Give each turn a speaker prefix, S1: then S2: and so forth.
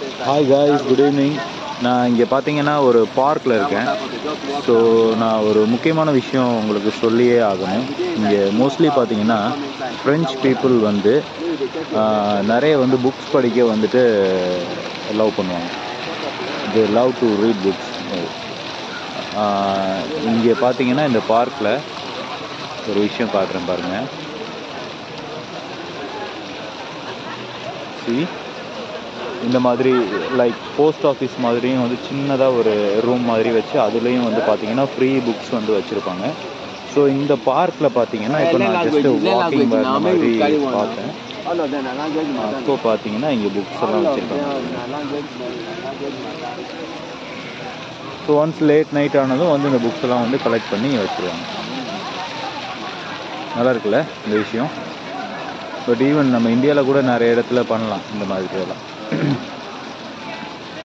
S1: Hi guys, good evening. நான் இங்கே பார்த்தீங்கன்னா ஒரு பார்க்கில் இருக்கேன். ஸோ நான் ஒரு முக்கியமான விஷயம் உங்களுக்கு சொல்லியே ஆகணும். இங்கே மோஸ்ட்லி பார்த்தீங்கன்னா ஃப்ரெஞ்ச் பீப்புள் வந்து நிறைய வந்து புக்ஸ் படிக்க வந்துட்டு லவ் பண்ணுவாங்க. They love to read books. இங்கே பார்த்தீங்கன்னா இந்த பார்க்கில் ஒரு விஷயம் காட்டுறேன் பாருங்கள். இந்த மாதிரி லைக் போஸ்ட் ஆஃபீஸ் மாதிரியும் வந்து சின்னதாக ஒரு ரூம் மாதிரி வச்சு அதுலேயும் வந்து பார்த்தீங்கன்னா ஃப்ரீ புக்ஸ் வந்து வச்சுருப்பாங்க. ஸோ இந்த பார்க்கில் பார்த்தீங்கன்னா இப்போ நான் ஜஸ்ட்டு வாக்கிங் வர மாதிரி பார்த்தேன். அப்போ பார்த்தீங்கன்னா இங்கே புக்ஸ் எல்லாம் வச்சுருக்காங்க. ஸோ ஒன்ஸ் லேட் நைட் ஆனதும் வந்து இந்த புக்ஸ் எல்லாம் வந்து கலெக்ட் பண்ணி வச்சுருவாங்க. நல்லா இருக்குல்ல இந்த விஷயம். பட் ஈவன் நம்ம இந்தியாவில் கூட நிறைய இடத்துல பண்ணலாம் இந்த மாதிரி எல்லாம்.